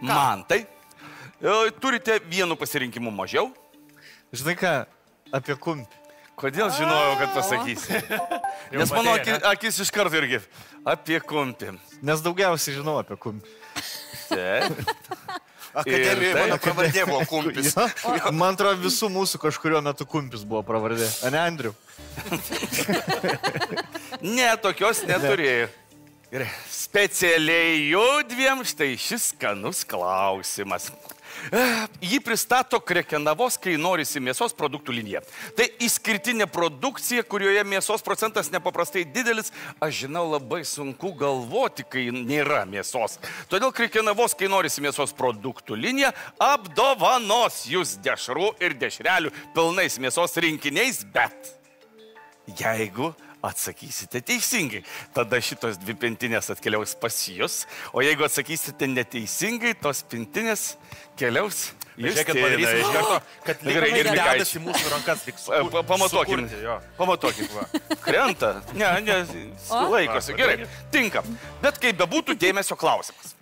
Mantai, turite vienu pasirinkimu mažiau? Žinai ką, apie kumpį. Kodėl žinojau, kad pasakysi? Nes mano akis iš karto irgi apie kumpį. Nes daugiausiai žinau apie kumpį. Akademijoje mano pravardė buvo kumpis. Man atrodo, visų mūsų kažkurio metu kumpis buvo pravardė. A ne, Andriu? Ne, tokios neturėjau. Gerai, specialiai judviem štai šis skanus klausimas. Jį pristato Krekenavos, kai norisi mėsos produktų linija. Tai išskirtinė produkcija, kurioje mėsos procentas nepaprastai didelis. Aš žinau, labai sunku galvoti, kai nėra mėsos. Todėl Krekenavos, kai norisi mėsos produktų linija, apdovanos jūs dešrų ir dešrelių pilnais mėsos rinkiniais, bet jeigu atsakysite teisingai, tada šitos dvi pintinės atkeliaus pas jūs, o jeigu atsakysite neteisingai, tos pintinės keliaus jūs. Žiūrėkit, padarysim iš karto, kad ir dedasi mūsų rankas tik Pamatuokim. Pamatuokim. Krenta? Ne, laikosi. Gerai, tinka. Bet kaip bebūtų, dėmesio klausimas.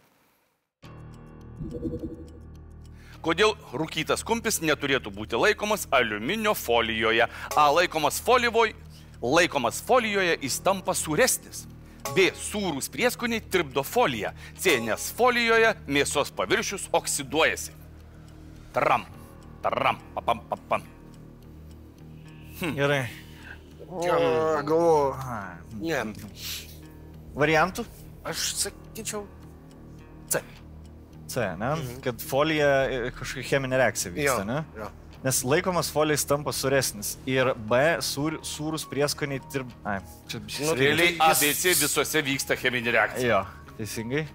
Kodėl rūkytas kumpis neturėtų būti laikomas aliuminio folijoje? A. Laikomas folijoje, jis tampa sūresnis. B. Sūrūs prieskoniai tirpdo foliją. C. Nes folijoje mėsos paviršius oksiduojasi. Taram, papam. Gerai. Galvoju. Ne. Variantų? Aš sakyčiau C, ne? Kad folija kažkokia cheminė reakcija vyksta, ne? Jo. Nes laikomas folijas tampa suresnis. Ir B, sūrus prieskoniai Realiai ABC visose vyksta cheminė reakcija. Jo, teisingai.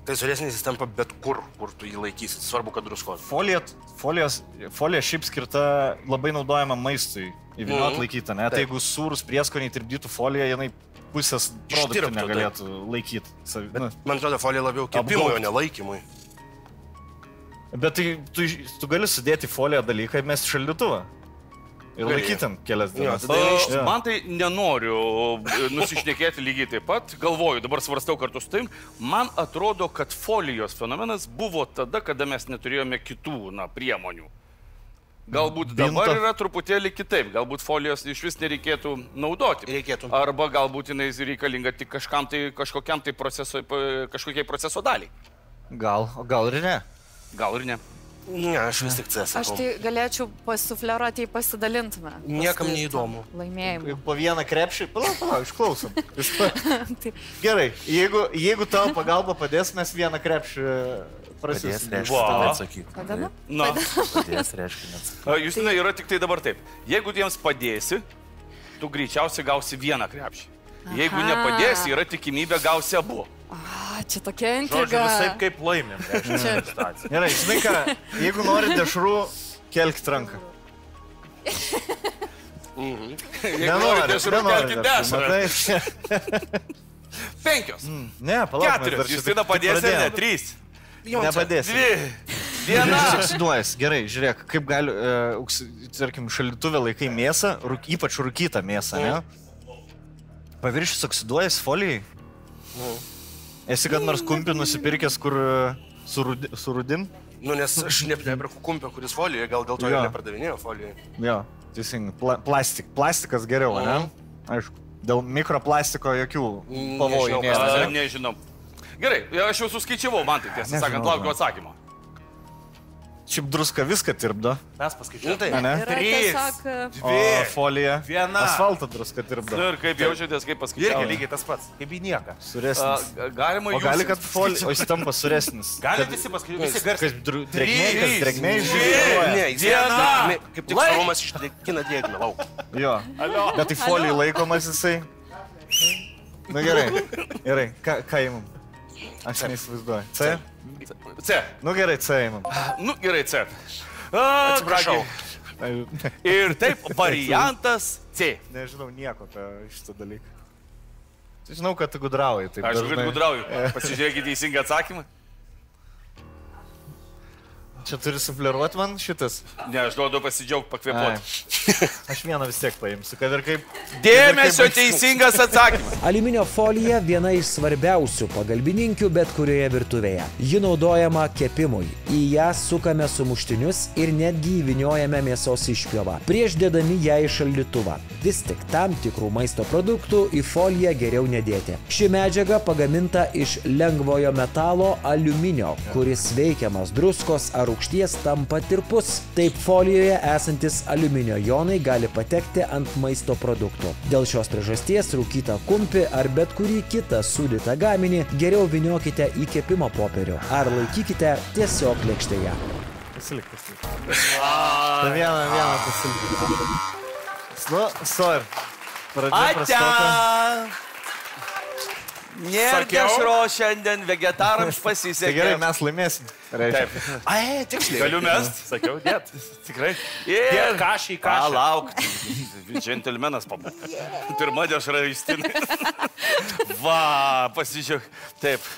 Tai suresnis jis tampa bet kur tu jį laikysit. Svarbu, kad druskos. Folija šiaip skirta labai naudojama maistui įvyniot laikytą, ne? Tai jeigu sūrus prieskoniai tirpdytų foliją, jinai pusės produktų negalėtų laikyti. Man atrodo, folija labiau kepimui, o ne laikymui. Bet tai tu gali sudėti foliją dalyką ir mesti šaldytuvą. Ir laikytam kelias dienas. Man tai nenoriu nusišnekėti lygiai taip pat. Galvoju, dabar svarstau kartu su taim. Man atrodo, kad folijos fenomenas buvo tada, kada mes neturėjome kitų priemonių. Galbūt dabar yra truputėlį kitaip. Galbūt folijos iš vis nereikėtų naudoti. Reikėtų. Arba galbūt jinai reikalinga tik kažkokiai proceso daliai. Gal ir ne. Gal ir ne. Ne, aš vis tik C sakau. Aš tai galėčiau pasufleruoti, jei pasidalintume. Niekam neįdomu. Laimėjimų. Po vieną krepšį, išklausom. Gerai, jeigu tavo pagalba padės, mes vieną krepšį Padės prasėsim. reiškia neatsakyti. Padeda? Padės reiškia neatsakyti. Justina, yra tik tai dabar taip. Jeigu jiems padėsi, tu greičiausiai gausi vieną krepšį. Jeigu nepadėsi, yra tikimybė gausi abu. Čia tokia Žodžiu, intriga. visaip kaip laimėm. Gerai, žinai ką, jeigu nori dešrų, kelkit ranką. Jeigu dešrų, kelkit dešrą. 5. Ne, palauk. 4. Justina padės ar ne? 3. Nepadės. 2. 1. Oksiduojas. Gerai, žiūrėk, kaip gali, tarkim, šaldytuve laikai mėsą, ypač rūkytą mėsą, ne? Paviršius oksiduojas folijai. Esi kad nors kumpį nusipirkęs, kur su rudim? Nu, nes aš neperku kumpio, kuris folijoje, gal dėl to ir nepardavinėjo folijoje. Jo, teisingai. Plastikas geriau, ne? Aišku, dėl mikroplastiko jokių pavojų nėra. Nežinau. Gerai, aš jau suskaičiavau, man tai tiesą sakant, laukiu atsakymo. Šiaip druska viską tirpdo. Mes paskaičiuojame. Ne? 3, 2, folija. 1. Asfaltą druska tirpdo. Ir kaip jaučiatės, kaip paskaičiavau? Irgi lygiai tas pats, kaip į nieką. Suresnis. Galima O gali, kad folija, o jis tampa suresnis. Gali visi paskaičiuoti, visi garsiai. Kaip drėgmė Ne, jis kaip tik svarumas ištekina drėgmę lauk. Jo. Bet tai folijai laikomas jisai. Na gerai. Ką įmam? Aš neįsivaizduoju. C? C. Nu gerai, C įmam. Nu gerai, C. Atsiprašau. Ir taip, variantas C. Nežinau nieko apie šitą dalyką. Žinau, kad tu gudrauji. Aš gudrauju. Pasižiūrėkite teisingą atsakymą. Čia turi sufleruoti man šitas. Ne, aš duodu pasidžiaugti, pakvėpuoti. Aš vieną vis tiek paimsiu, kad ir kaip... Dėmesio teisingas atsakymas. Aliuminio folija viena iš svarbiausių pagalbininkių bet kurioje virtuvėje. Ji naudojama kepimui. Į ją sukame sumuštinius ir netgi įvyniojame mėsos išpjovą, prieš dėdami ją į šaldytuvą. Vis tik tam tikrų maisto produktų į foliją geriau nedėti. Ši medžiaga pagaminta iš lengvojo metalo aliuminio, kuris veikiamas druskos ar rūgšties tampa tirpus. Taip folijoje esantis aliuminio jonai gali patekti ant maisto produktų. Dėl šios priežasties rūkytą kumpį ar bet kurį kitą sūdytą gaminį geriau vyniokite į kepimo popierių ar laikykite tiesiog lėkštėje. Pasilik. Ta vieną pasilik. Nu, sorry. Pradžia prastoka. Nėra dešro šiandien, vegetarams pasisekė. Tai gerai, mes laimėsim. Taip. Ai, tiksliai. Galiu mest? Sakiau, dėt. Tikrai. Dėt kažį. Lauk. Džentelmenas pabūk. Pirma dešra išstinai. Va, pasižiūrėk. Taip.